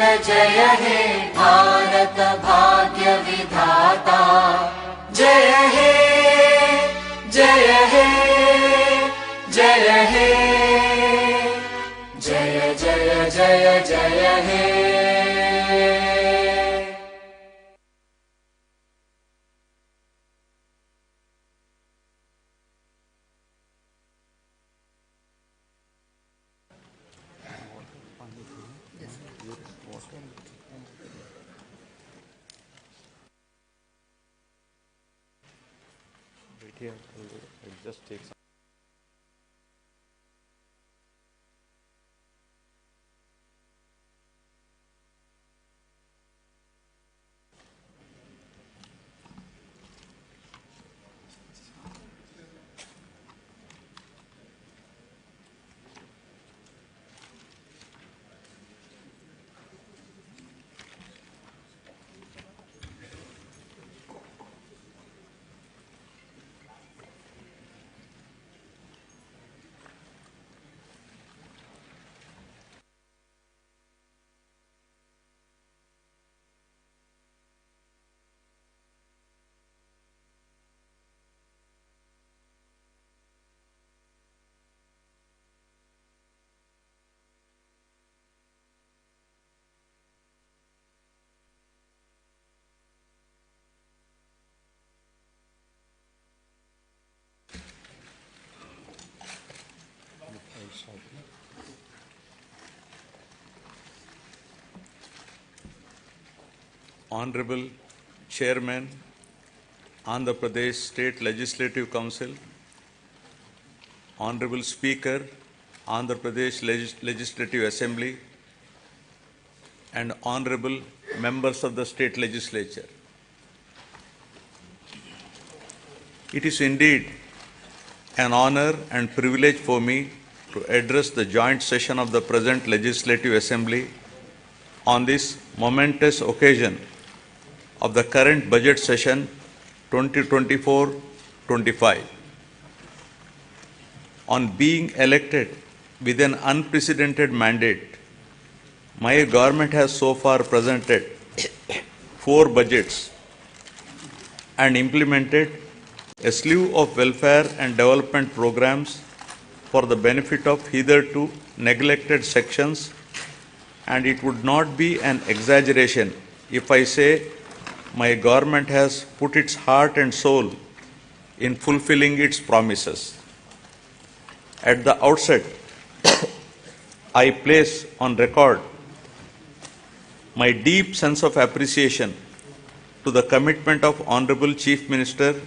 जय हे भारत भाग्य विधाता जय हे जय हे जय हे जय जय जय जय हे It just takes Honorable Chairman, Andhra Pradesh State Legislative Council, Honorable Speaker, Andhra Pradesh Legislative Assembly, and Honorable Members of the State Legislature. It is indeed an honor and privilege for me to address the joint session of the present Legislative Assembly on this momentous occasion of the current budget session 2024-25. On being elected with an unprecedented mandate, my government has so far presented 4 budgets and implemented a slew of welfare and development programs for the benefit of hitherto neglected sections, and it would not be an exaggeration if I say my government has put its heart and soul in fulfilling its promises. At the outset, I place on record my deep sense of appreciation to the commitment of Honorable Chief Minister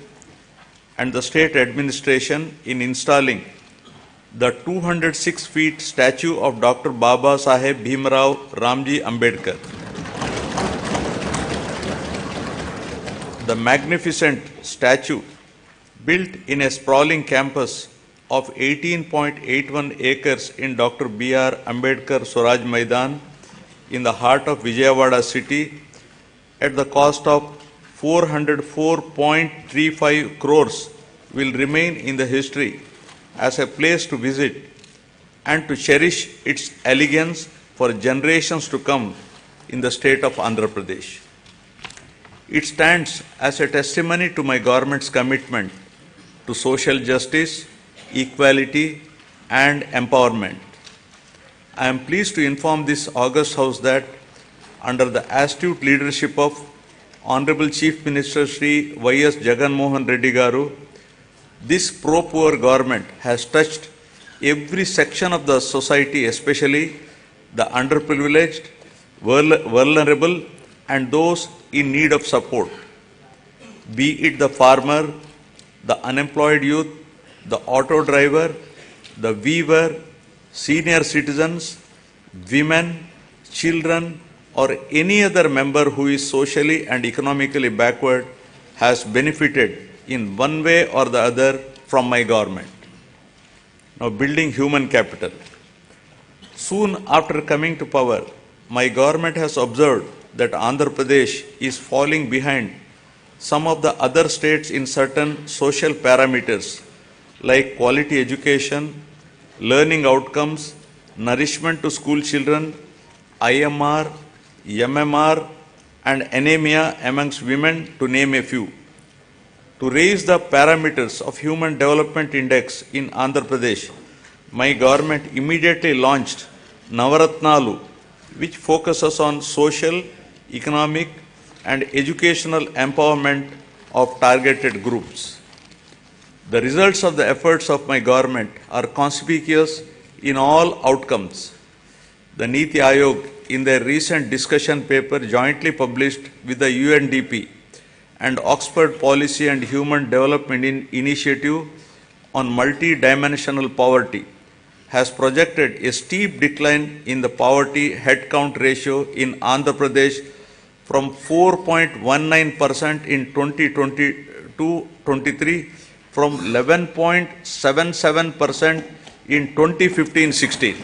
and the state administration in installing the 206 feet statue of Dr. Baba Saheb Bhimrao Ramji Ambedkar. The magnificent statue, built in a sprawling campus of 18.81 acres in Dr. B.R. Ambedkar Swaraj Maidan in the heart of Vijayawada city, at the cost of 404.35 crores, will remain in the history as a place to visit and to cherish its elegance for generations to come in the state of Andhra Pradesh. It stands as a testimony to my government's commitment to social justice, equality, and empowerment. I am pleased to inform this august House that under the astute leadership of Honorable Chief Minister Shri YSJaganLive Reddy Garu, this pro-poor government has touched every section of the society, especially the underprivileged, vulnerable, and those in need of support, be it the farmer, the unemployed youth, the auto driver, the weaver, senior citizens, women, children, or any other member who is socially and economically backward has benefited in one way or the other from my government. Now, building human capital. Soon after coming to power, my government has observed that Andhra Pradesh is falling behind some of the other states in certain social parameters like quality education, learning outcomes, nourishment to school children, IMR, MMR, and anemia amongst women, to name a few. To raise the parameters of Human Development Index in Andhra Pradesh, my government immediately launched Navaratnalu, which focuses on social, economic, and educational empowerment of targeted groups. The results of the efforts of my government are conspicuous in all outcomes. The Niti Aayog, in their recent discussion paper jointly published with the UNDP and Oxford Policy and Human Development Initiative on multi-dimensional poverty, has projected a steep decline in the poverty headcount ratio in Andhra Pradesh from 4.19% in 2022-23 from 11.77% in 2015-16.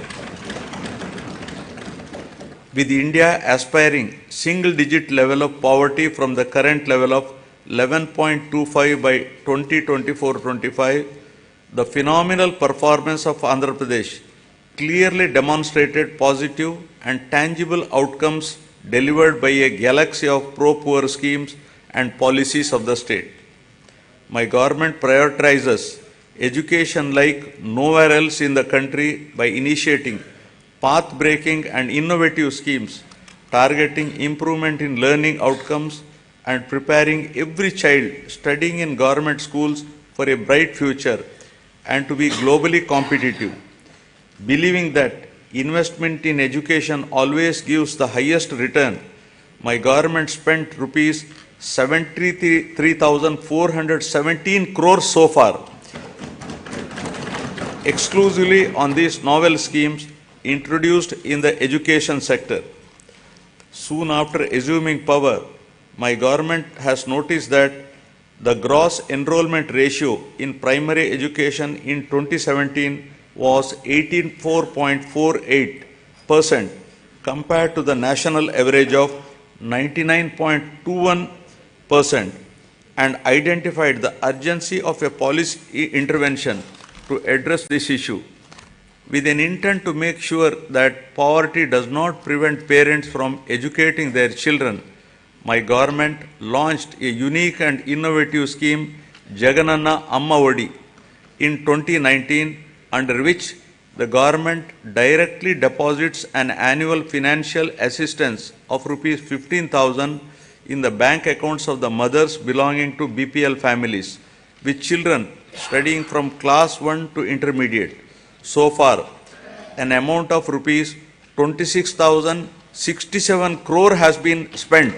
With India aspiring single-digit level of poverty from the current level of 11.25 by 2024-25, the phenomenal performance of Andhra Pradesh clearly demonstrated positive and tangible outcomes delivered by a galaxy of pro-poor schemes and policies of the state. My government prioritizes education like nowhere else in the country by initiating path-breaking and innovative schemes targeting improvement in learning outcomes and preparing every child studying in government schools for a bright future and to be globally competitive. Believing that investment in education always gives the highest return, my government spent rupees 73,417 crores so far exclusively on these novel schemes introduced in the education sector. Soon after assuming power, my government has noticed that the gross enrollment ratio in primary education in 2017 was 84.48% compared to the national average of 99.21% and identified the urgency of a policy intervention to address this issue. With an intent to make sure that poverty does not prevent parents from educating their children, my government launched a unique and innovative scheme, Jagan Amma Odi, in 2019, under which the government directly deposits an annual financial assistance of rupees 15,000 in the bank accounts of the mothers belonging to BPL families, with children studying from class 1 to intermediate. So far, an amount of rupees 26,067 crore has been spent,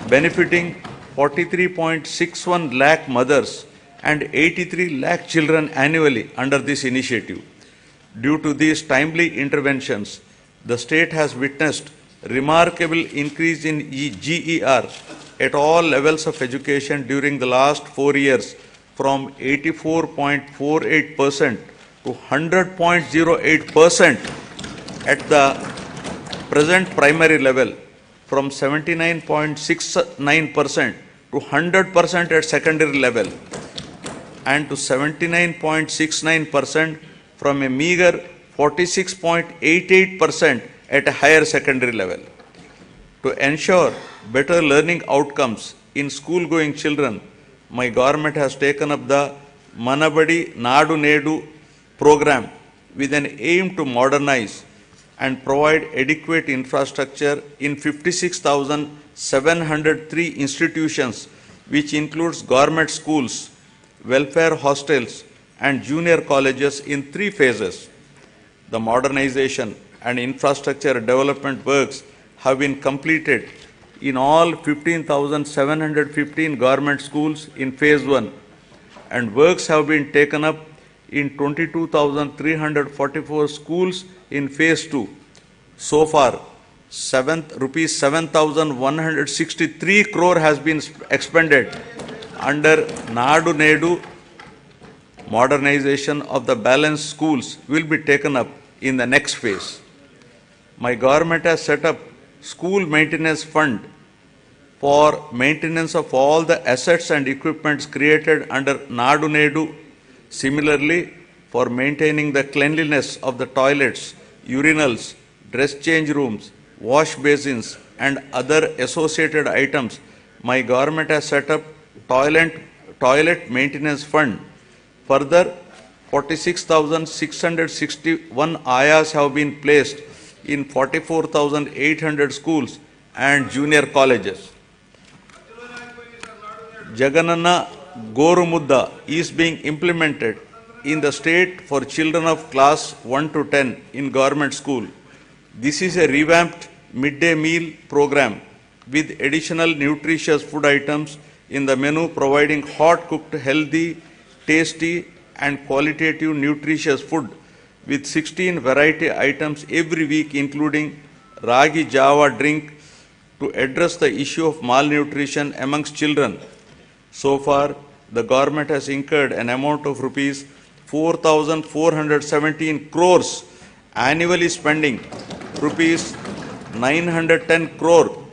benefiting 43.61 lakh mothers and 83 lakh children annually under this initiative. Due to these timely interventions, the state has witnessed remarkable increase in GER at all levels of education during the last 4 years, from 84.48% to 100.08% at the present primary level, from 79.69% to 100% at secondary level, and to 79.69% from a meager 46.88% at a higher secondary level. To ensure better learning outcomes in school-going children, my government has taken up the Manabadi Nadu Nedu program with an aim to modernize and provide adequate infrastructure in 56,703 institutions, which includes government schools, welfare hostels, and junior colleges in 3 phases. The modernization and infrastructure development works have been completed in all 15,715 government schools in phase 1, and works have been taken up in 22,344 schools in phase 2. So far, rupees 7,163 crore has been expended under Nadu Nedu. Modernization of the balanced schools will be taken up in the next phase. My government has set up school maintenance fund for maintenance of all the assets and equipments created under Nadu Nedu. Similarly, for maintaining the cleanliness of the toilets, urinals, dress change rooms, wash basins, and other associated items, my government has set up toilet maintenance fund. Further, 46,661 ayas have been placed in 44,800 schools and junior colleges. Jagananna Gorumudda is being implemented in the state for children of class 1 to 10 in government school. This is a revamped midday meal program with additional nutritious food items in the menu, providing hot cooked, healthy, tasty and qualitative nutritious food with 16 variety items every week, including Ragi Java drink to address the issue of malnutrition amongst children. So far, the government has incurred an amount of rupees 4,417 crores, annually spending rupees 910 crore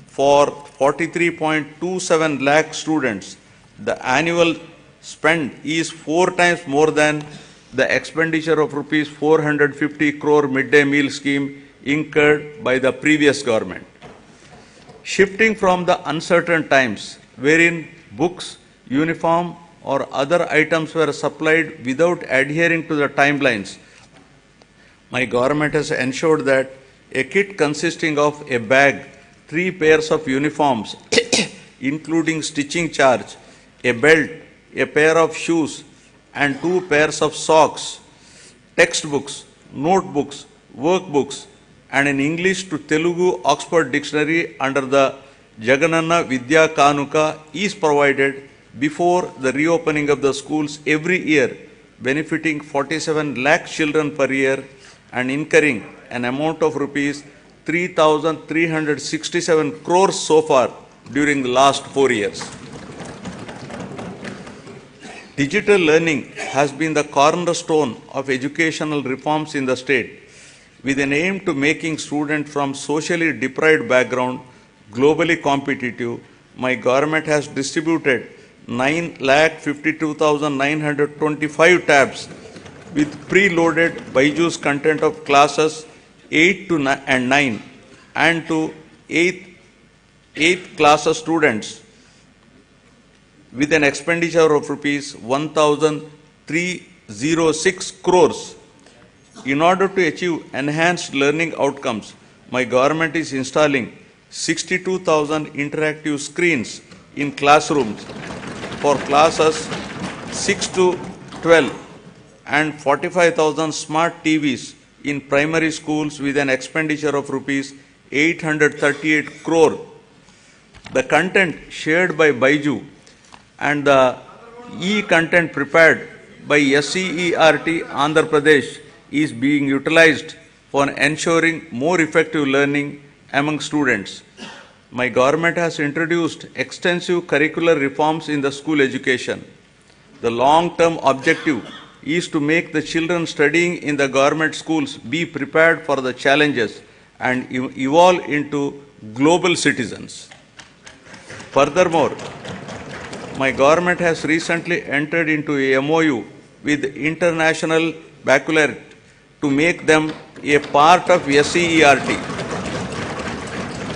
for 43.27 lakh students. The annual spend is 4 times more than the expenditure of rupees 450 crore midday meal scheme incurred by the previous government. Shifting from the uncertain times wherein books, uniform or other items were supplied without adhering to the timelines, my government has ensured that a kit consisting of a bag, 3 pairs of uniforms, including stitching charge, a belt, a pair of shoes, and 2 pairs of socks, textbooks, notebooks, workbooks, and an English to Telugu Oxford Dictionary under the Jagananna Vidya Kanuka is provided before the reopening of the schools every year, benefiting 47 lakh children per year and incurring an amount of rupees 3,367 crores so far during the last 4 years. Digital learning has been the cornerstone of educational reforms in the state, with an aim to making students from socially deprived background globally competitive. My government has distributed 9,52,925 tabs with preloaded Byju's content of classes 8 to 9 and to 8th class students with an expenditure of rupees 1,306 crores. In order to achieve enhanced learning outcomes, my government is installing 62,000 interactive screens in classrooms for classes 6 to 12 and 45,000 smart TVs in primary schools with an expenditure of rupees 838 crore. The content shared by Byju and the e-content prepared by SCERT Andhra Pradesh is being utilized for ensuring more effective learning among students. My government has introduced extensive curricular reforms in the school education. The long-term objective is to make the children studying in the government schools be prepared for the challenges and evolve into global citizens. Furthermore, my government has recently entered into a MOU with International Baccalaureate to make them a part of SCERT.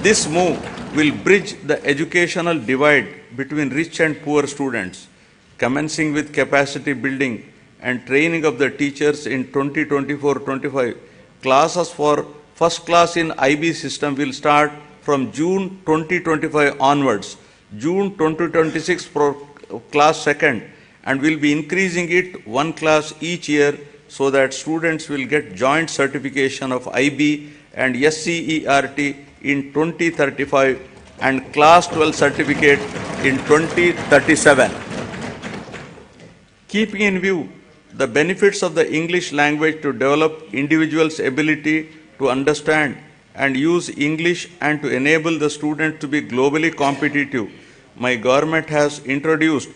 This move will bridge the educational divide between rich and poor students, commencing with capacity building and training of the teachers in 2024-25. Classes for first class in IB system will start from June 2025 onwards, June 2026 for class second, and will be increasing it 1 class each year so that students will get joint certification of IB and SCERT in 2035 and class 12 certificate in 2037. Keeping in view the benefits of the English language to develop individuals' ability to understand and use English and to enable the student to be globally competitive, my government has introduced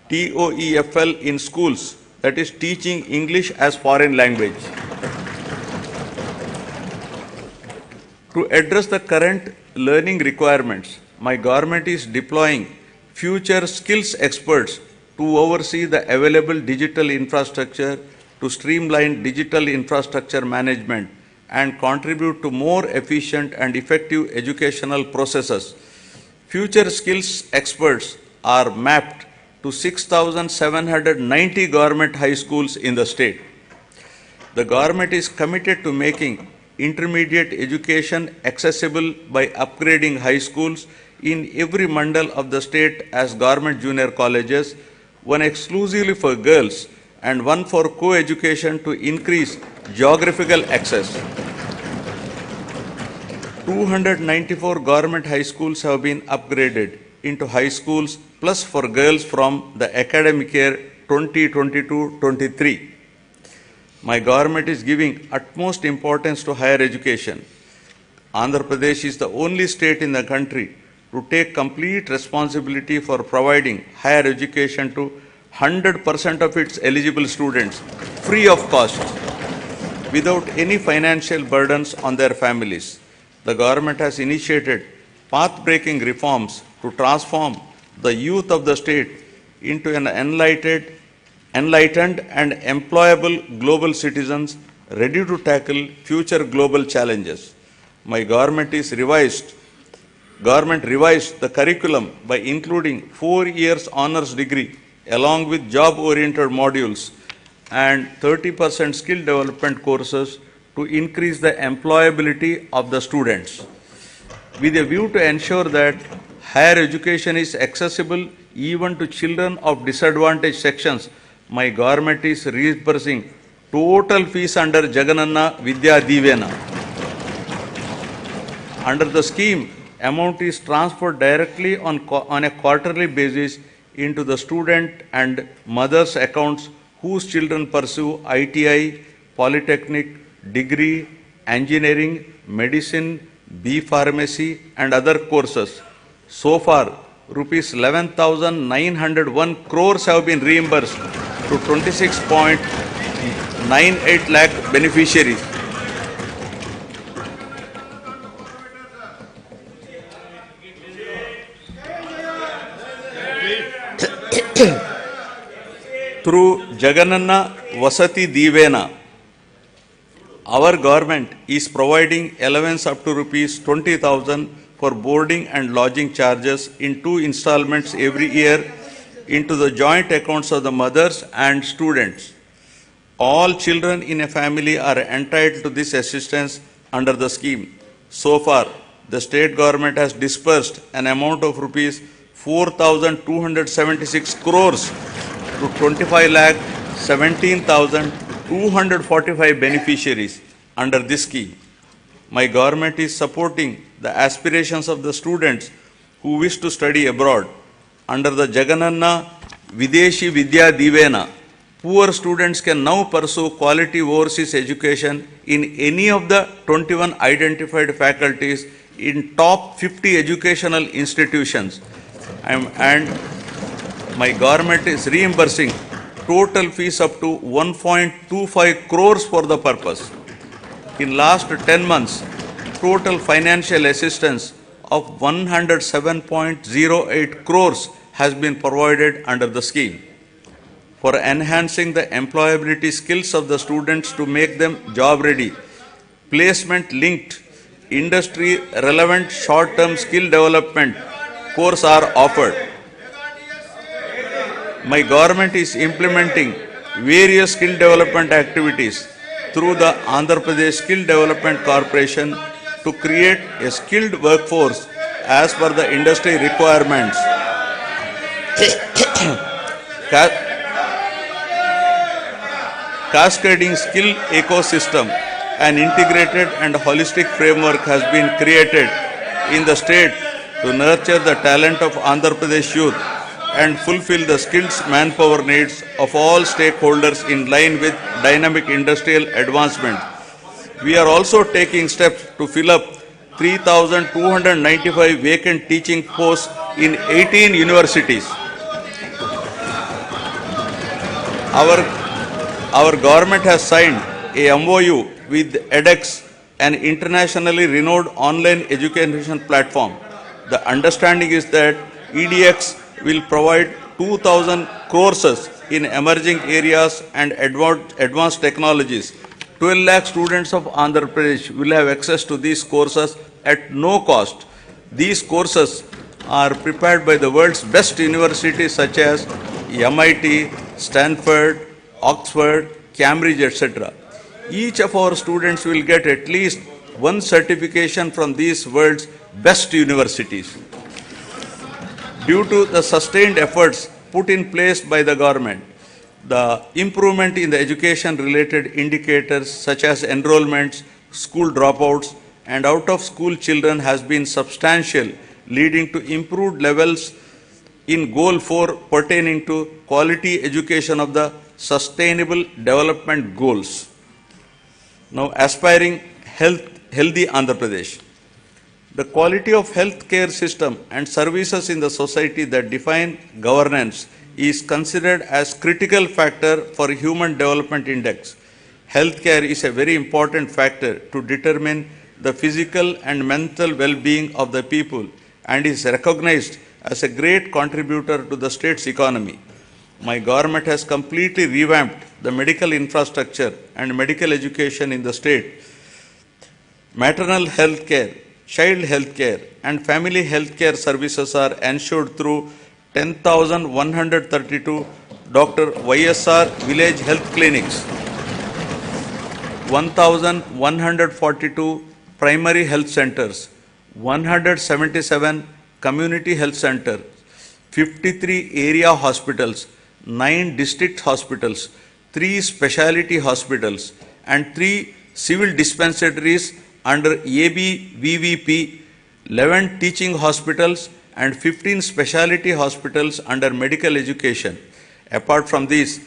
TOEFL in schools, that is teaching English as foreign language. To address the current learning requirements, my government is deploying future skills experts to oversee the available digital infrastructure to streamline digital infrastructure management and contribute to more efficient and effective educational processes. Future skills experts are mapped to 6,790 government high schools in the state. The government is committed to making intermediate education accessible by upgrading high schools in every mandal of the state as government junior colleges, one exclusively for girls and one for co-education to increase geographical access. 294 government high schools have been upgraded into high schools plus for girls from the academic year 2022-23. My government is giving utmost importance to higher education. Andhra Pradesh is the only state in the country to take complete responsibility for providing higher education to 100% of its eligible students free of cost without any financial burdens on their families. The government has initiated path-breaking reforms to transform the youth of the state into an enlightened and employable global citizens ready to tackle future global challenges. My government revised the curriculum by including 4 years honors degree along with job-oriented modules and 30% skill development courses to increase the employability of the students. With a view to ensure that higher education is accessible even to children of disadvantaged sections, my government is reimbursing total fees under Jagananna Vidya Divena. Under the scheme, amount is transferred directly on a quarterly basis into the student and mother's accounts whose children pursue ITI, polytechnic, degree, engineering, medicine, B pharmacy and other courses. So far, rupees 11,901 crores have been reimbursed to 26.98 lakh beneficiaries. Through Jagananna Vasati Divena, our government is providing allowance up to rupees 20,000 for boarding and lodging charges in 2 installments every year into the joint accounts of the mothers and students. All children in a family are entitled to this assistance under the scheme. So far, the state government has disbursed an amount of rupees 4,276 crores to 25,17,245 beneficiaries under this scheme. My government is supporting the aspirations of the students who wish to study abroad. Under the Jagananna Videshi Vidya Divena, poor students can now pursue quality overseas education in any of the 21 identified faculties in top 50 educational institutions. And my government is reimbursing total fees up to 1.25 crores for the purpose. In last 10 months, total financial assistance of 107.08 crores has been provided under the scheme. For enhancing the employability skills of the students to make them job ready, placement-linked, industry-relevant short-term skill development courses are offered. My government is implementing various skill development activities through the Andhra Pradesh Skill Development Corporation to create a skilled workforce as per the industry requirements. Cascading skill ecosystem, an integrated and holistic framework has been created in the state to nurture the talent of Andhra Pradesh youth and fulfill the skills manpower needs of all stakeholders in line with dynamic industrial advancement. We are also taking steps to fill up 3,295 vacant teaching posts in 18 universities. Our government has signed a MOU with edX, an internationally renowned online education platform. The understanding is that EDX will provide 2,000 courses in emerging areas and advanced technologies 12 lakh students of Andhra Pradesh will have access to these courses at no cost. These courses are prepared by the world's best universities such as MIT, Stanford, Oxford, Cambridge, etc. Each of our students will get at least one certification from these world's best universities. Due to the sustained efforts put in place by the government, the improvement in the education-related indicators such as enrollments, school dropouts, and out-of-school children has been substantial, leading to improved levels in Goal 4 pertaining to quality education of the Sustainable Development Goals. Now, aspiring healthy Andhra Pradesh. The quality of healthcare system and services in the society that define governance is considered as critical factor for Human Development Index. Healthcare is a very important factor to determine the physical and mental well-being of the people and is recognized as a great contributor to the state's economy. My government has completely revamped the medical infrastructure and medical education in the state. Maternal health care, child health care, and family health care services are ensured through 10,132 Dr. YSR Village Health Clinics, 1,142 primary health centers, 177 community health centers, 53 area hospitals, 9 district hospitals, 3 specialty hospitals, and 3 civil dispensaries under ABVVP, 11 teaching hospitals, and 15 specialty hospitals under medical education. Apart from these,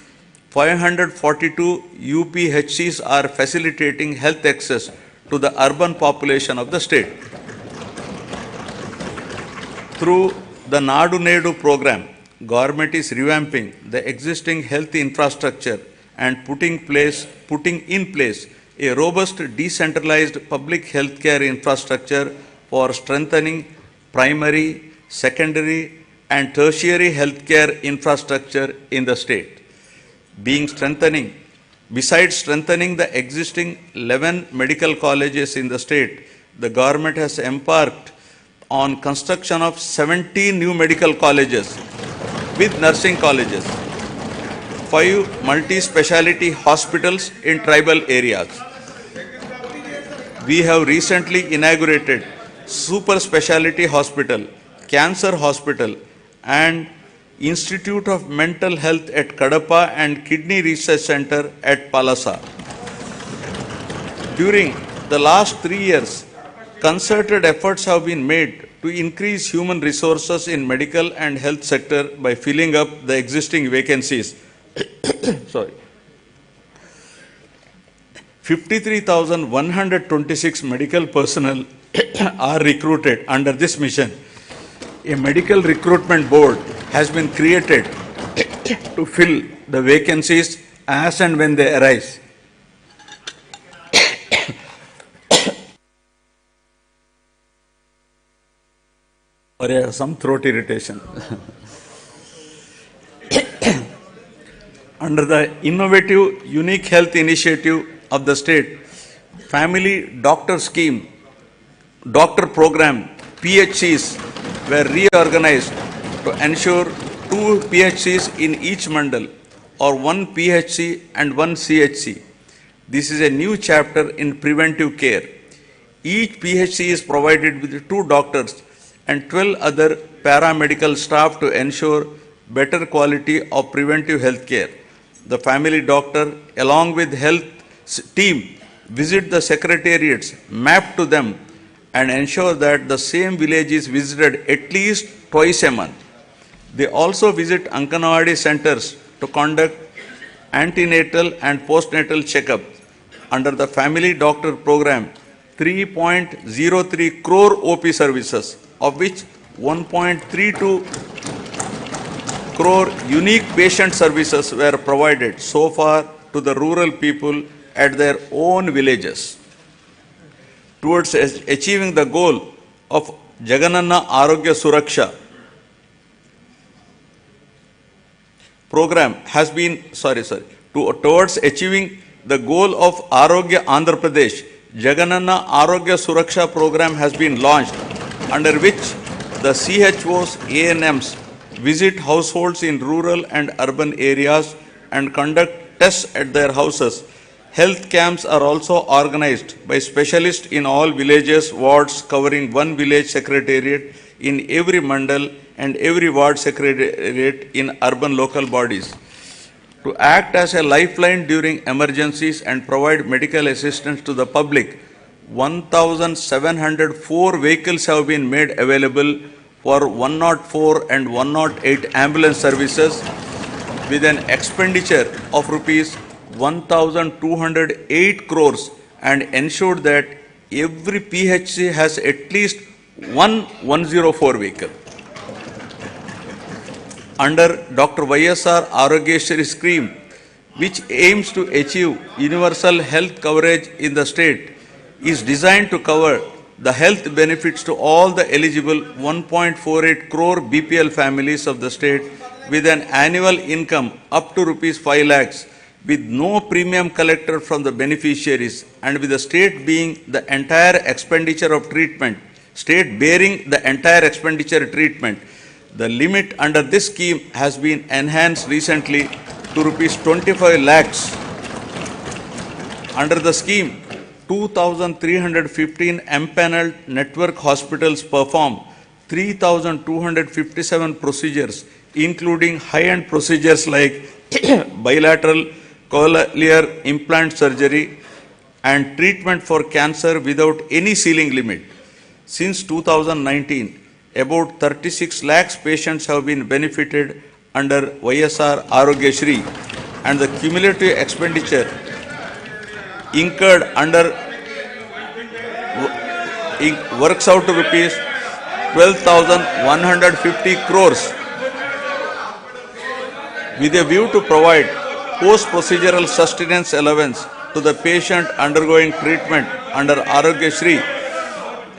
542 UPHCs are facilitating health access to the urban population of the state. Through the Nadu Nedu program, government is revamping the existing health infrastructure and putting in place a robust decentralized public healthcare infrastructure for strengthening primary, secondary, and tertiary healthcare infrastructure in the state. Besides strengthening the existing 11 medical colleges in the state, the government has embarked on construction of 17 new medical colleges with nursing colleges, 5 multi-speciality hospitals in tribal areas. We have recently inaugurated Super Speciality Hospital, Cancer Hospital, and Institute of Mental Health at Kadapa and Kidney Research Center at Palasa. During the last 3 years, concerted efforts have been made to increase human resources in medical and health sector by filling up the existing vacancies. 53,126 medical personnel are recruited under this mission. A medical recruitment board has been created to fill the vacancies as and when they arise. Or some throat irritation. Under the innovative unique health initiative of the state, Family Doctor Scheme, Doctor Program, PHCs were reorganized to ensure 2 PHCs in each mandal or 1 PHC and 1 CHC. This is a new chapter in preventive care. Each PHC is provided with 2 doctors and 12 other paramedical staff to ensure better quality of preventive health care. The family doctor, along with health team, visit the secretariats, map to them, and ensure that the same village is visited at least twice a month. They also visit Anganwadi centers to conduct antenatal and postnatal checkup. Under the family doctor program, 3.03 crore OP services, of which 1.32 crore unique patient services were provided so far to the rural people at their own villages. Towards achieving the goal of Jagananna Arogya Suraksha program has been, towards achieving the goal of Arogya Andhra Pradesh, Jagananna Arogya Suraksha program has been launched, under which the CHOs, ANMs visit households in rural and urban areas and conduct tests at their houses. Health camps are also organized by specialists in all villages, wards, covering one village secretariat in every mandal and every ward secretariat in urban local bodies. To act as a lifeline during emergencies and provide medical assistance to the public, 1,704 vehicles have been made available for 104 and 108 ambulance services with an expenditure of rupees 1,208 crores and ensured that every PHC has at least one 104 vehicle. Under Dr. YSR Arogyashri scheme, which aims to achieve universal health coverage in the state, is designed to cover the health benefits to all the eligible 1.48 crore BPL families of the state with an annual income up to rupees 5 lakhs, with no premium collected from the beneficiaries, and with the state being the entire expenditure of treatment, state bearing the entire expenditure treatment. The limit under this scheme has been enhanced recently to rupees 25 lakhs. Under the scheme, 2,315 empaneled network hospitals perform 3,257 procedures, including high-end procedures like bilateral cochlear implant surgery and treatment for cancer without any ceiling limit. Since 2019, about 36 lakhs patients have been benefited under YSR Arogyashri, and the cumulative expenditure incurred under works out to rupees 12,150 crores. With a view to provide post-procedural sustenance allowance to the patient undergoing treatment under Arogyashri,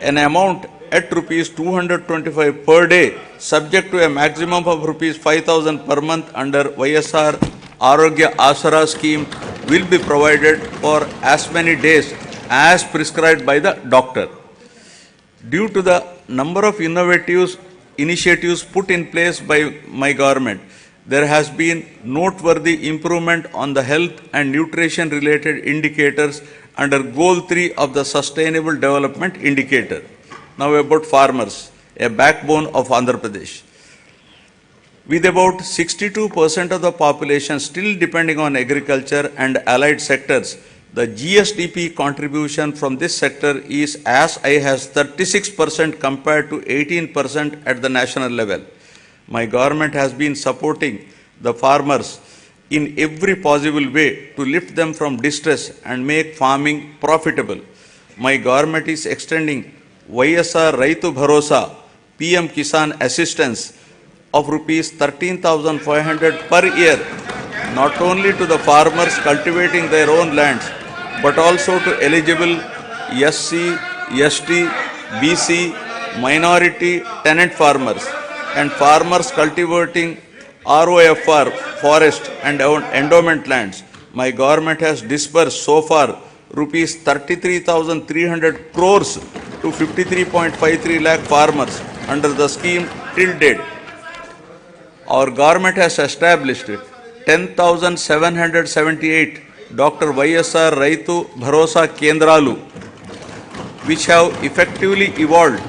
an amount at rupees 225 per day, subject to a maximum of rupees 5,000 per month under YSR Arogya Asara scheme, will be provided for as many days as prescribed by the doctor. Due to the number of innovative initiatives put in place by my government, there has been noteworthy improvement on the health and nutrition related indicators under Goal 3 of the Sustainable Development Indicator. Now about farmers, a backbone of Andhra Pradesh. With about 62% of the population still depending on agriculture and allied sectors, the GSDP contribution from this sector is as high as 36% compared to 18% at the national level. My government has been supporting the farmers in every possible way to lift them from distress and make farming profitable. My government is extending YSR Raitu Bharosa PM Kisan assistance of rupees 13,500 per year, not only to the farmers cultivating their own lands, but also to eligible SC, ST, BC, minority tenant farmers and farmers cultivating ROFR, forest and endowment lands. My government has disbursed so far rupees 33,300 crores to 53.53 lakh farmers under the scheme till date. Our government has established 10,778 Dr. YSR Raitu Bharosa Kendralu, which have effectively evolved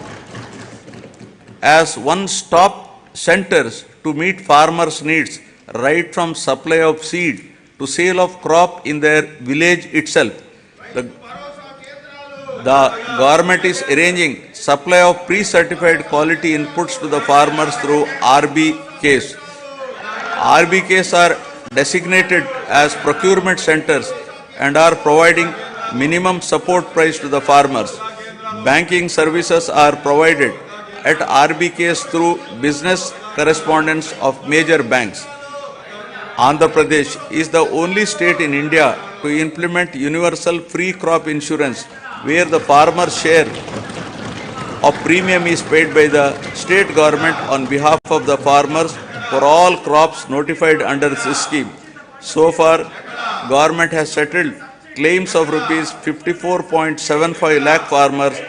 as one-stop centers to meet farmers' needs, right from supply of seed to sale of crop in their village itself. The government is arranging supply of pre-certified quality inputs to the farmers through RBKs. RBKs are designated as procurement centers and are providing minimum support price to the farmers. Banking services are provided at RBKs through business correspondents of major banks. Andhra Pradesh is the only state in India to implement universal free crop insurance, where the farmer's share of premium is paid by the state government on behalf of the farmers for all crops notified under this scheme. So far, government has settled claims of rupees 54.75 lakh farmers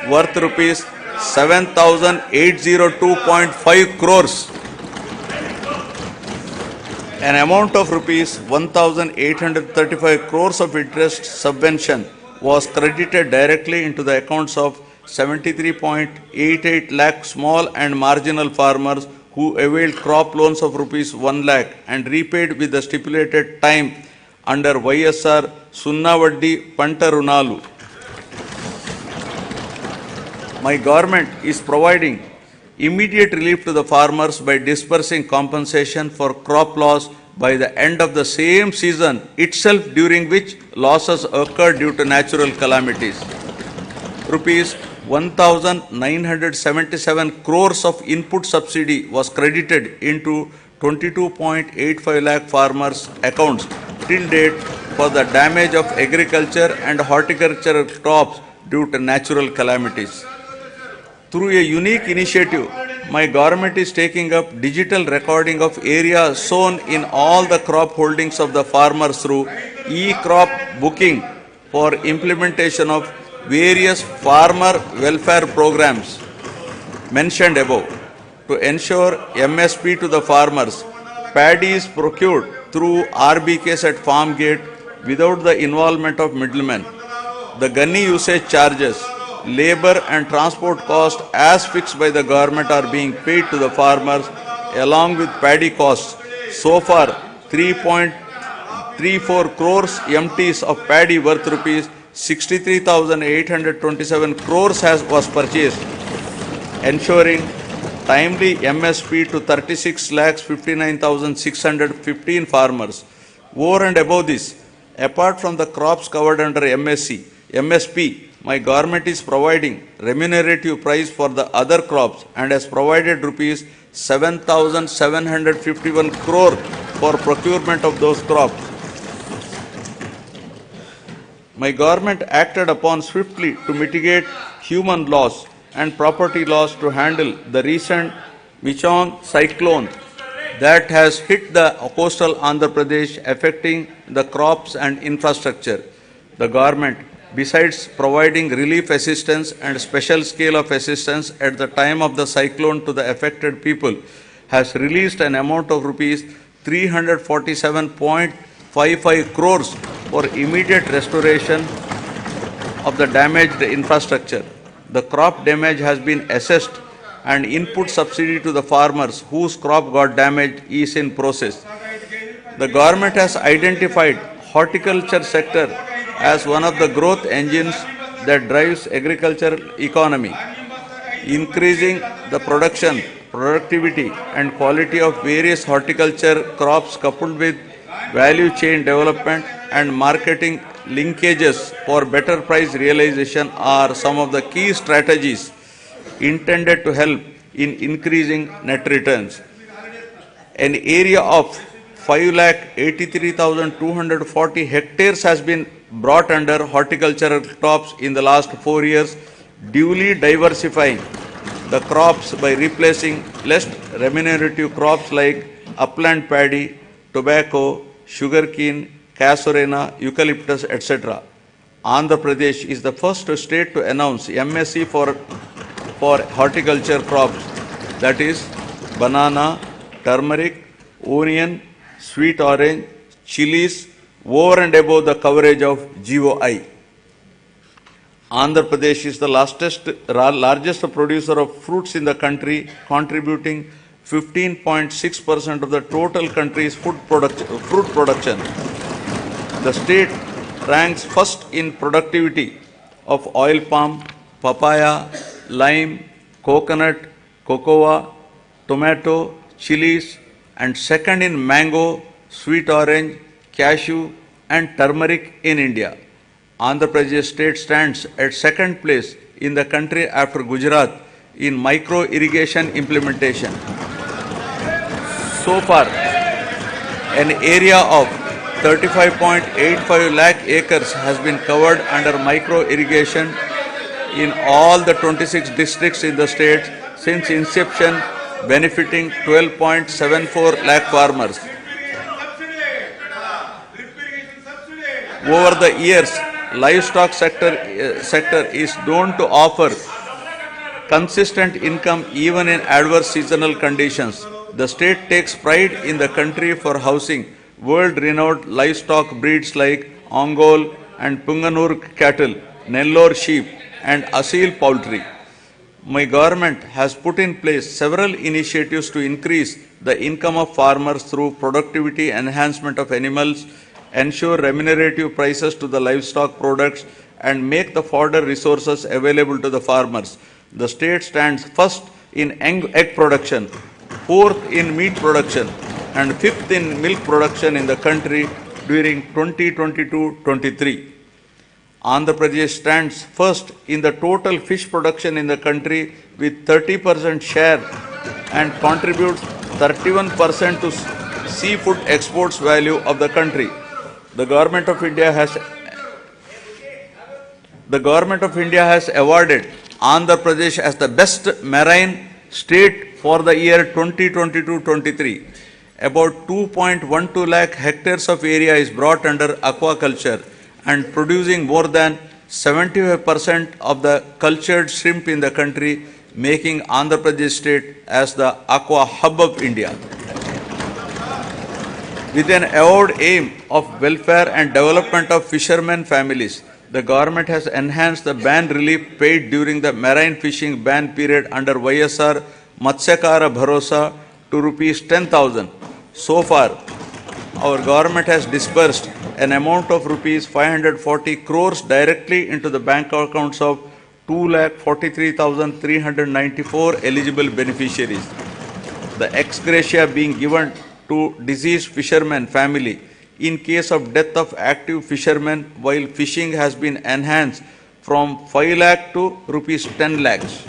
worth rupees 7,802.5 crores. An amount of rupees 1,835 crores of interest subvention was credited directly into the accounts of 73.88 lakh small and marginal farmers who availed crop loans of rupees 1 lakh and repaid with the stipulated time under YSR Sunnavaddi Panta Runalu. My government is providing immediate relief to the farmers by disbursing compensation for crop loss by the end of the same season itself during which losses occurred due to natural calamities. Rupees 1,977 crores of input subsidy was credited into 22.85 lakh farmers' accounts till date for the damage of agriculture and horticultural crops due to natural calamities. Through a unique initiative, my government is taking up digital recording of area sown in all the crop holdings of the farmers through e-crop booking for implementation of various farmer welfare programs mentioned above. To ensure MSP to the farmers, paddy is procured through RBKs at farm gate without the involvement of middlemen. The gunny usage charges, labor and transport costs as fixed by the government are being paid to the farmers along with paddy costs. So far, 3.34 crores MTs of paddy worth rupees 63,827 crores was purchased, ensuring timely MSP to 36,59,615 farmers. Over and above this, apart from the crops covered under MSP, my government is providing remunerative price for the other crops and has provided rupees 7,751 crore for procurement of those crops. My government acted upon swiftly to mitigate human loss and property loss to handle the recent Michaung cyclone that has hit the coastal Andhra Pradesh, affecting the crops and infrastructure. The government, besides providing relief assistance and special scale of assistance at the time of the cyclone to the affected people, has released an amount of rupees 347.55 crores for immediate restoration of the damaged infrastructure. The crop damage has been assessed and input subsidy to the farmers whose crop got damaged is in process. The government has identified horticulture sector as one of the growth engines that drives agricultural economy, increasing the production, productivity and quality of various horticulture crops coupled with value chain development and marketing linkages for better price realization are some of the key strategies intended to help in increasing net returns. An area of 5,83,240 hectares has been brought under horticultural crops in the last 4 years, duly diversifying the crops by replacing less remunerative crops like upland paddy, tobacco, sugarcane, casorena, eucalyptus, etc. Andhra Pradesh is the first state to announce MSc for horticulture crops, that is banana, turmeric, onion, sweet orange, chilies, over and above the coverage of GOI. Andhra Pradesh is the largest producer of fruits in the country, contributing 15.6% of the total country's fruit production. The state ranks first in productivity of oil palm, papaya, lime, coconut, cocoa, tomato, chilies, and second in mango, sweet orange, cashew, and turmeric in India. Andhra Pradesh state stands at second place in the country after Gujarat in micro irrigation implementation. So far, an area of 35.85 lakh acres has been covered under micro irrigation in all the 26 districts in the state since inception, benefiting 12.74 lakh farmers. Over the years, livestock sector is known to offer consistent income even in adverse seasonal conditions. The state takes pride in the country for housing world-renowned livestock breeds like Ongole and Punganur cattle, Nellore sheep, and Asil poultry. My government has put in place several initiatives to increase the income of farmers through productivity enhancement of animals, ensure remunerative prices to the livestock products, and make the fodder resources available to the farmers. The state stands first in egg production, fourth in meat production, and fifth in milk production in the country during 2022-23. Andhra Pradesh stands first in the total fish production in the country with 30% share and contributes 31% to seafood exports value of the country. The Government of India has awarded Andhra Pradesh as the best marine state for the year 2022-23. About 2.12 lakh hectares of area is brought under aquaculture and producing more than 75% of the cultured shrimp in the country, making Andhra Pradesh state as the aqua hub of India. With an avowed aim of welfare and development of fishermen families, the government has enhanced the ban relief paid during the marine fishing ban period under YSR Matsyakara Bharosa to rupees 10,000. So far, our government has disbursed an amount of rupees 540 crores directly into the bank accounts of 2,43,394 eligible beneficiaries. The ex gratia being given to deceased fishermen family in case of death of active fishermen while fishing has been enhanced from 5 lakh to rupees 10 lakhs.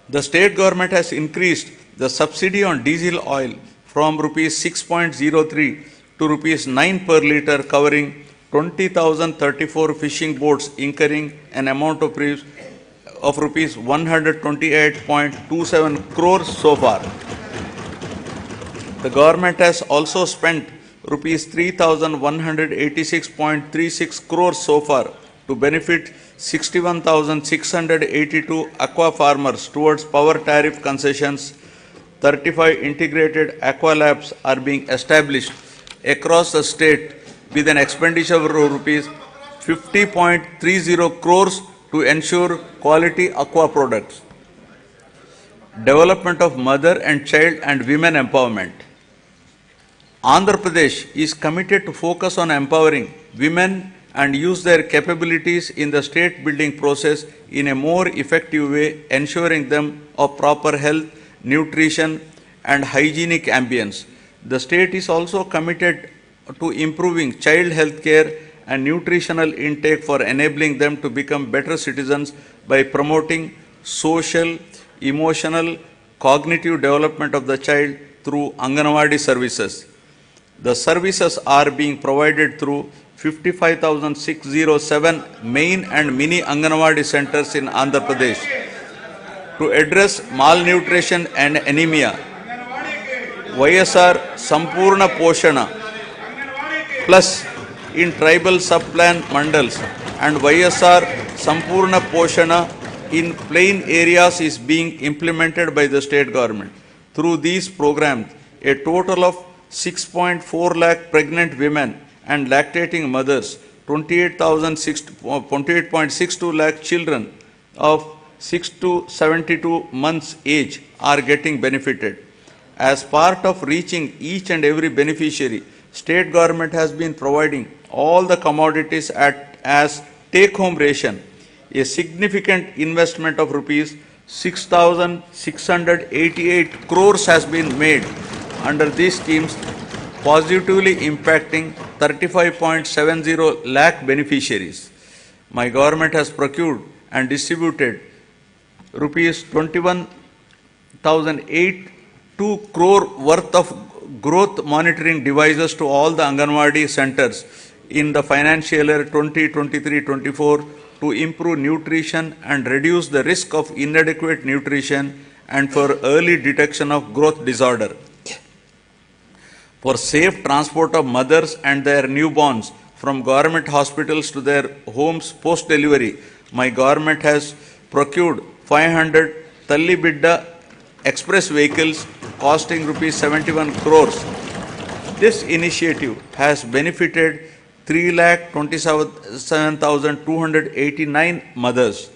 The state government has increased the subsidy on diesel oil from rupees 6.03 to rupees 9 per litre, covering 20,034 fishing boats incurring an amount of rupees 128.27 crores so far. The government has also spent rupees 3,186.36 crores so far to benefit 61,682 aqua farmers towards power tariff concessions. 35 integrated aqua labs are being established across the state with an expenditure of rupees 50.30 crores to ensure quality aqua products. Development of mother and child and women empowerment. Andhra Pradesh is committed to focus on empowering women and use their capabilities in the state building process in a more effective way, ensuring them of proper health, nutrition, and hygienic ambience. The state is also committed to improving child health care and nutritional intake for enabling them to become better citizens by promoting social, emotional, cognitive development of the child through Anganwadi services. The services are being provided through 55,607 main and mini Anganwadi centers in Andhra Pradesh. To address malnutrition and anemia, YSR Sampurna Poshana Plus in tribal sub-plan mandals and YSR Sampurna Poshana in plain areas is being implemented by the state government. Through these programs, a total of 6.4 lakh pregnant women and lactating mothers, 28.62 lakh children of 6 to 72 months age are getting benefited. As part of reaching each and every beneficiary, state government has been providing all the commodities as take-home ration. A significant investment of rupees 6,688 crores has been made under these schemes, positively impacting 35.70 lakh beneficiaries. My government has procured and distributed rupees 21,082 crore worth of growth monitoring devices to all the Anganwadi centers in the financial year 2023-24 to improve nutrition and reduce the risk of inadequate nutrition and for early detection of growth disorder. For safe transport of mothers and their newborns from government hospitals to their homes post-delivery, my government has procured 500 Talli Bidda express vehicles costing rupees 71 crores. This initiative has benefited 3,27,289 mothers.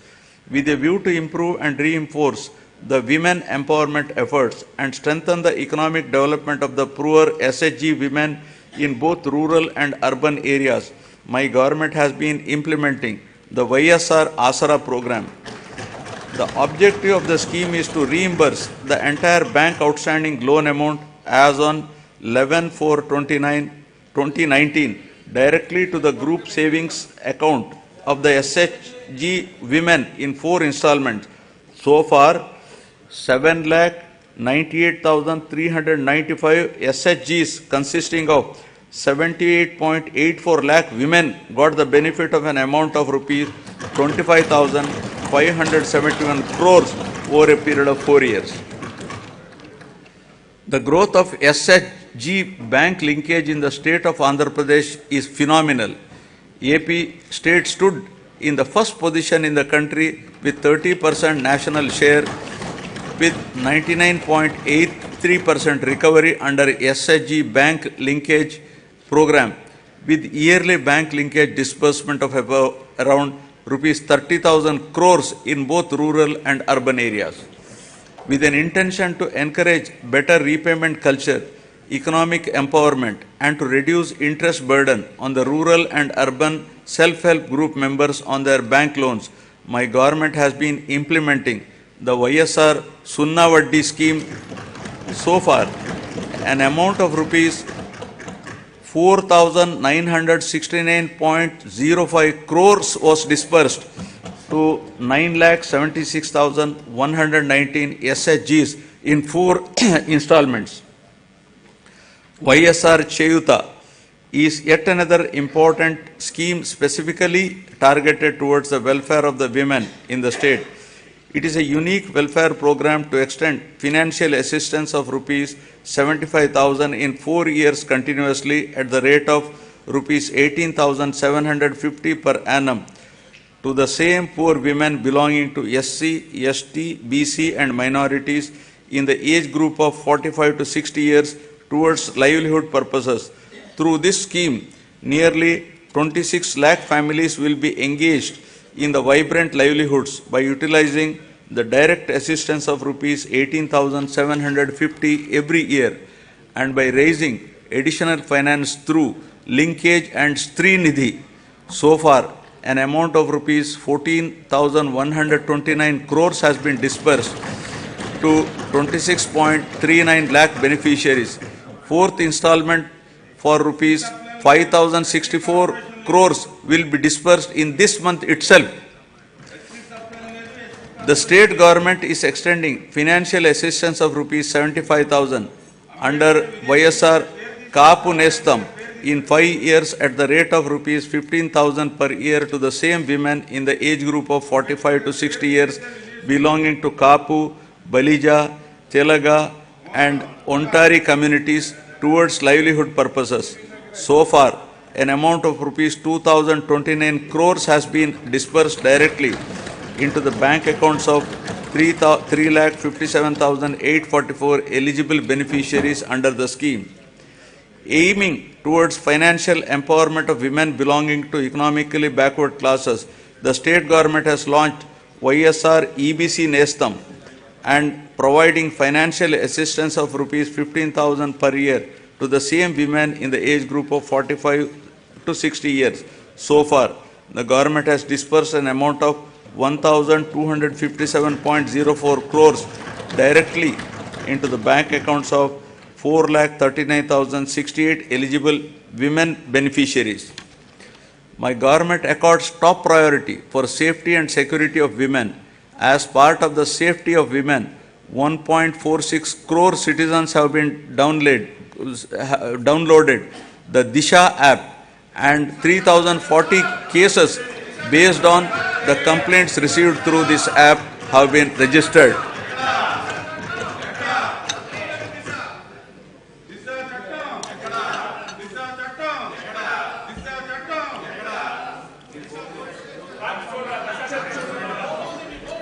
With a view to improve and reinforce the women empowerment efforts and strengthen the economic development of the poor SHG women in both rural and urban areas, my government has been implementing the YSR Asara program. The objective of the scheme is to reimburse the entire bank outstanding loan amount as on 11/4/2019 directly to the group savings account of the SHG women in 4 installments. So far, 7,98,395 SHGs consisting of 78.84 lakh women got the benefit of an amount of rupees 25,571 crores over a period of 4 years. The growth of SHG bank linkage in the state of Andhra Pradesh is phenomenal. AP state stood in the first position in the country with 30% national share, with 99.83% recovery under SHG bank linkage program, with yearly bank linkage disbursement of about around rupees 30,000 crores in both rural and urban areas. With an intention to encourage better repayment culture, economic empowerment, and to reduce interest burden on the rural and urban self-help group members on their bank loans, my government has been implementing the YSR Sunna Vaddi scheme. So far, an amount of rupees 4,969.05 crores was disbursed to 9,76,119 SHGs in 4 installments. YSR Cheyuta is yet another important scheme specifically targeted towards the welfare of the women in the state. It is a unique welfare program to extend financial assistance of rupees 75,000 in 4 years continuously at the rate of rupees 18,750 per annum to the same poor women belonging to SC, ST, BC and minorities in the age group of 45 to 60 years towards livelihood purposes. Through this scheme, nearly 26 lakh families will be engaged in the vibrant livelihoods by utilizing the direct assistance of rupees 18,750 every year and by raising additional finance through linkage and Stree Nidhi. So far, an amount of rupees 14,129 crores has been disbursed to 26.39 lakh beneficiaries. 4th installment for rupees 5,064 crores will be disbursed in this month itself. The state government is extending financial assistance of rupees 75,000 under YSR Kaapu Nestam in 5 years at the rate of rupees 15,000 per year to the same women in the age group of 45 to 60 years belonging to Kaapu, Balija, Telaga and Ontari communities towards livelihood purposes. So far, an amount of rupees 2,029 crores has been disbursed directly into the bank accounts of 3,57,844 eligible beneficiaries under the scheme. Aiming towards financial empowerment of women belonging to economically backward classes, the state government has launched YSR EBC Nestam and providing financial assistance of rupees 15,000 per year to the same women in the age group of 45 to 60 years. So far, the government has disbursed an amount of 1,257.04 crores directly into the bank accounts of 4,39,068 eligible women beneficiaries. My government accords top priority for safety and security of women. As part of the safety of women, 1.46 crore citizens have been downloaded the Disha app and 3,040 cases based on the complaints received through this app have been registered.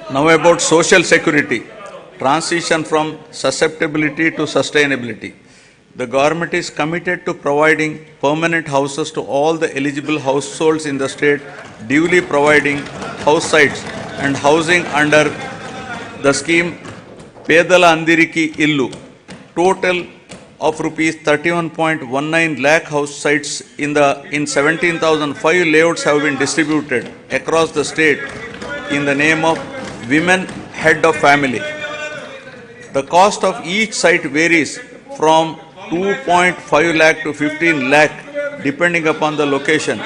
Now about social security, transition from susceptibility to sustainability. The government is committed to providing permanent houses to all the eligible households in the state, duly providing house sites and housing under the scheme Pedala Andiriki Illu. Total of rupees 31.19 lakh house sites in 17,005 layouts have been distributed across the state in the name of Women Head of Family. The cost of each site varies from 2.5 lakh to 15 lakh depending upon the location.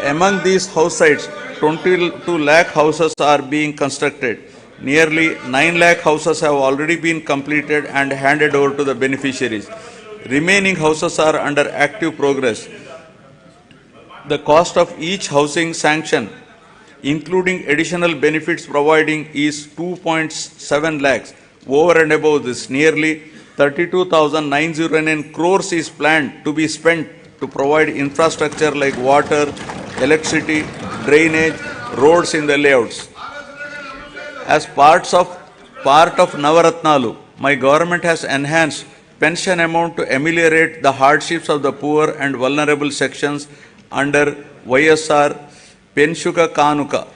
Among these house sites, 22 lakh houses are being constructed. Nearly 9 lakh houses have already been completed and handed over to the beneficiaries. Remaining houses are under active progress. The cost of each housing sanction, including additional benefits providing, is 2.7 lakhs. Over and above this, nearly 32,909 crores is planned to be spent to provide infrastructure like water, electricity, drainage, roads in the layouts. As part of Navaratnalu, my government has enhanced pension amount to ameliorate the hardships of the poor and vulnerable sections under YSR Penshuka Kanuka.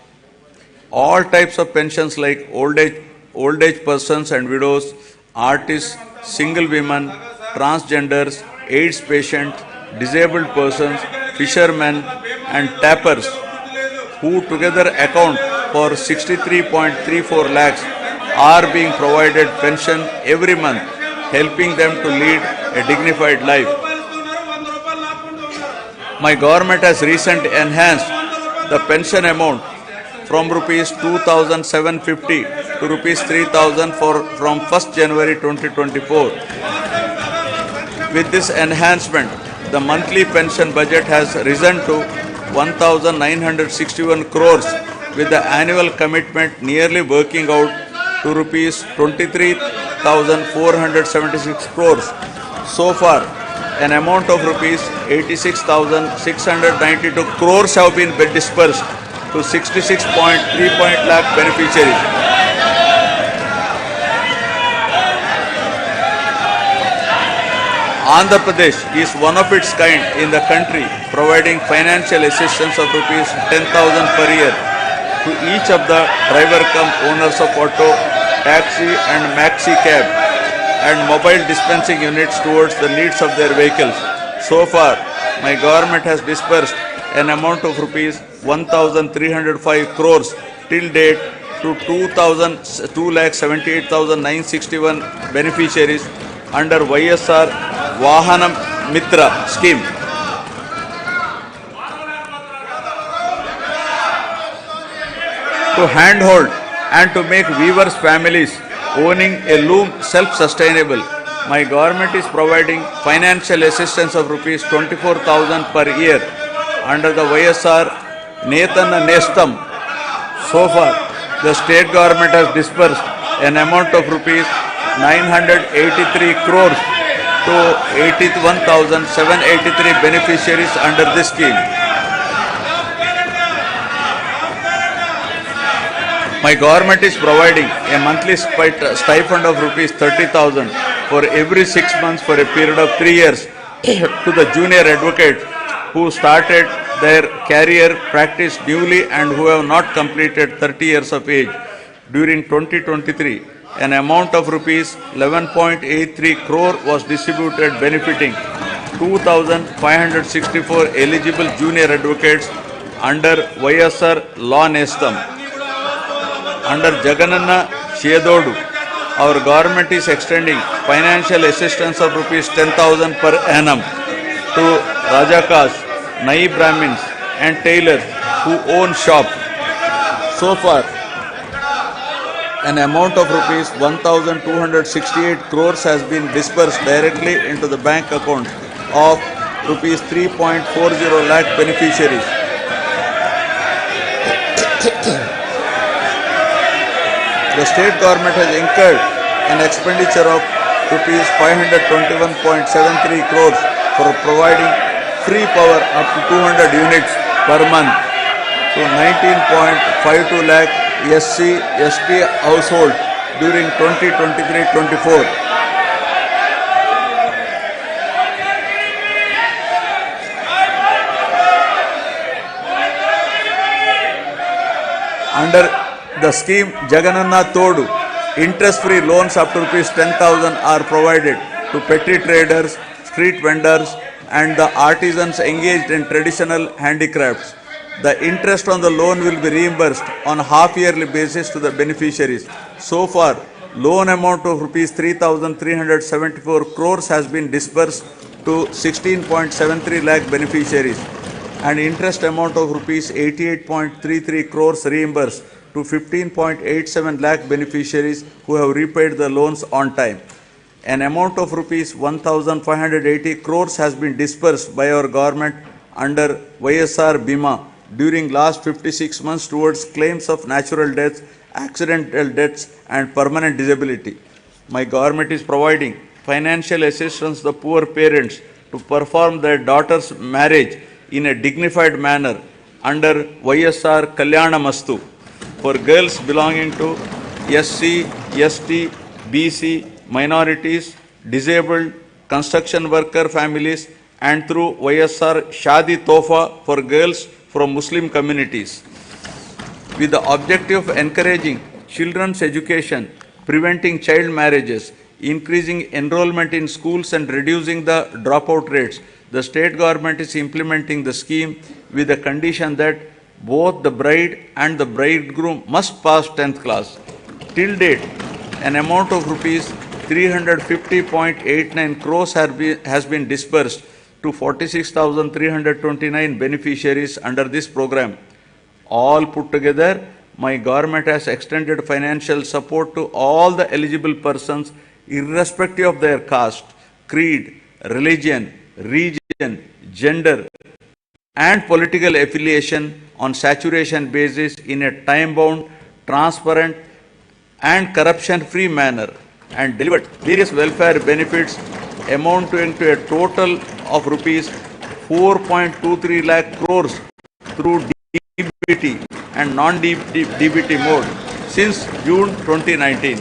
All types of pensions like old age persons and widows, artists, single women, transgenders, AIDS patients, disabled persons, fishermen and tappers, who together account for 63.34 lakhs, are being provided pension every month, helping them to lead a dignified life. My government has recently enhanced the pension amount from rupees 2,750 to rupees 3,000 from 1st January 2024. With this enhancement, the monthly pension budget has risen to 1,961 crores, with the annual commitment nearly working out to rupees 23,476 crores. So far, an amount of rupees 86,692 crores have been dispersed to 66.3 lakh beneficiaries. Andhra Pradesh is one of its kind in the country, providing financial assistance of rupees 10,000 per year to each of the owners of auto, taxi and maxi cab and mobile dispensing units towards the needs of their vehicles. So far, my government has disbursed an amount of rupees 1,305 crores till date to 2,78,961 beneficiaries under YSR Vahanam Mitra scheme. To handhold and to make weavers' families owning a loom self-sustainable, my government is providing financial assistance of rupees 24,000 per year under the YSR Netana Nestam. So far, the state government has disbursed an amount of rupees 983 crores to 81,783 beneficiaries under this scheme. My government is providing a monthly stipend of rupees 30,000 for every 6 months for a period of 3 years to the junior advocates who started their career practice newly and who have not completed 30 years of age. During 2023, an amount of rupees 11.83 crore was distributed benefiting 2,564 eligible junior advocates under YSR Law Nestam. Under Jagananna Chedodu, our government is extending financial assistance of rupees 10,000 per annum to Rajakas, Nai Brahmins and tailors who own shops. So far, an amount of rupees 1,268 crores has been disbursed directly into the bank account of rupees 3.40 lakh beneficiaries. The state government has incurred an expenditure of rupees 521.73 crores for providing free power up to 200 units per month to 19.52 lakh SC/ST households during 2023-24. Under the scheme Jagananna Todu, interest-free loans up to rupees 10,000 are provided to petty traders, street vendors and the artisans engaged in traditional handicrafts. The interest on the loan will be reimbursed on half-yearly basis to the beneficiaries. So far, loan amount of rupees 3,374 crores has been disbursed to 16.73 lakh beneficiaries, and interest amount of rupees 88.33 crores reimbursed to 15.87 lakh beneficiaries who have repaid the loans on time. An amount of rupees 1,580 crores has been disbursed by our government under YSR Bima during last 56 months towards claims of natural deaths, accidental deaths and permanent disability. My government is providing financial assistance to the poor parents to perform their daughter's marriage in a dignified manner under YSR Kalyana Mastu for girls belonging to SC, ST, BC, minorities, disabled, construction worker families and through YSR Shadi Tofa for girls from Muslim communities. With the objective of encouraging children's education, preventing child marriages, increasing enrollment in schools and reducing the dropout rates, the state government is implementing the scheme with the condition that both the bride and the bridegroom must pass 10th class. Till date, an amount of rupees 350.89 crores has been disbursed to 46,329 beneficiaries under this program. All put together, my government has extended financial support to all the eligible persons irrespective of their caste, creed, religion, region, gender and political affiliation on saturation basis in a time-bound, transparent and corruption-free manner, and delivered various welfare benefits amounting to a total of rupees 4.23 lakh crores through DBT and non-DBT mode since June 2019.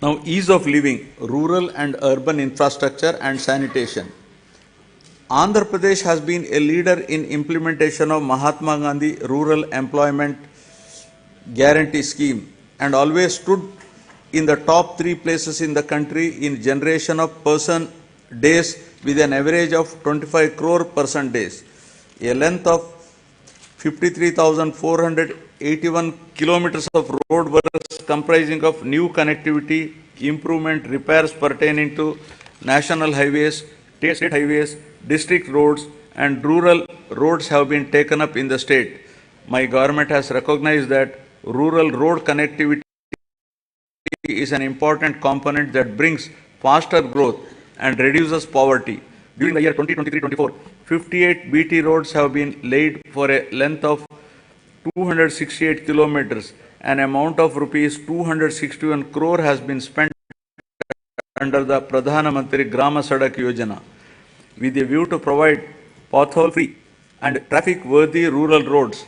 Now, ease of living, rural and urban infrastructure and sanitation. Andhra Pradesh has been a leader in implementation of Mahatma Gandhi Rural Employment Guarantee Scheme and always stood in the top 3 places in the country in generation of person days with an average of 25 crore person days. A length of 53,481 kilometers of road works comprising of new connectivity, improvement, repairs pertaining to national highways, state highways, district roads and rural roads have been taken up in the state. My government has recognized that rural road connectivity is an important component that brings faster growth and reduces poverty. During the year 2023-24, 58 BT roads have been laid for a length of 268 kilometers. An amount of rupees 261 crore has been spent under the Pradhana Mantri Grama Sadak Yojana with a view to provide pothole-free and traffic-worthy rural roads.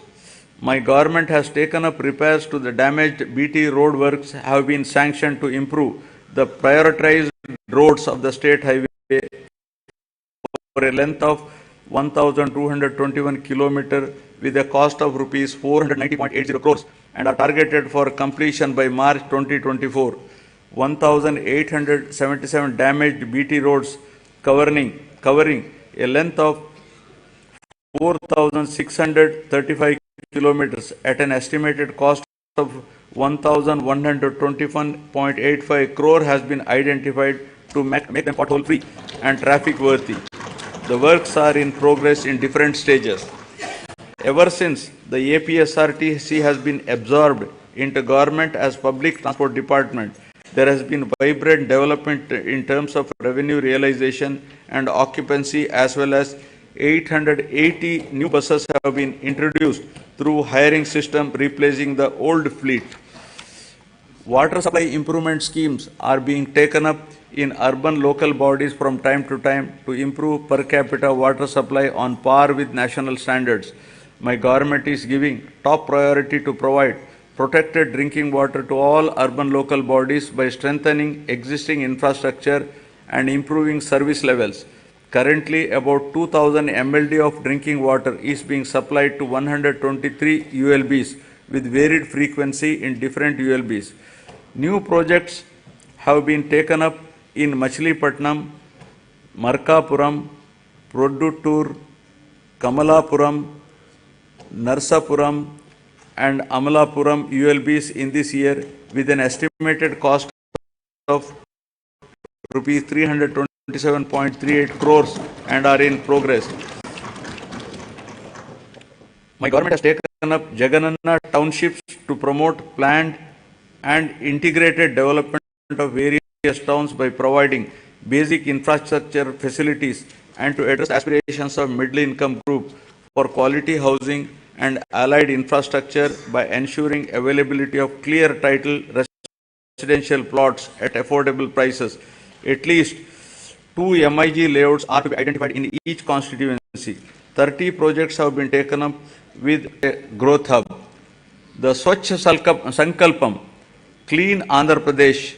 My government has taken up repairs to the damaged BT road works have been sanctioned to improve the prioritized roads of the state highway for a length of 1,221 kilometers with a cost of rupees 490.80 crores and are targeted for completion by March 2024. 1,877 damaged BT roads covering a length of 4,635 kilometers at an estimated cost of 1,121.85 crore has been identified to make them pothole free and traffic worthy. The works are in progress in different stages. Ever since the APSRTC has been absorbed into government as public transport department, There has been vibrant development in terms of revenue realization and occupancy, as well as 880 new buses have been introduced through hiring system, replacing the old fleet. Water supply improvement schemes are being taken up in urban local bodies from time to time to improve per capita water supply on par with national standards. My government is giving top priority to provide protected drinking water to all urban local bodies by strengthening existing infrastructure and improving service levels. Currently, about 2000 MLD of drinking water is being supplied to 123 ULBs with varied frequency in different ULBs. New projects have been taken up in Machilipatnam, Markapuram, Produttur, Kamalapuram, Narsapuram, and Amalapuram ULBs in this year, with an estimated cost of rupees 327.38 crores and are in progress. My government has taken up Jagananna townships to promote planned and integrated development of various towns by providing basic infrastructure facilities and to address aspirations of middle income group for quality housing and allied infrastructure by ensuring availability of clear title residential plots at affordable prices. At least 2 MIG layouts are to be identified in each constituency. 30 projects have been taken up with a growth hub. The Swachh Sankalpam, Clean Andhra Pradesh,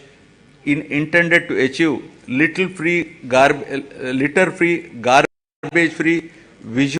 intended to achieve litter-free, garbage-free, visual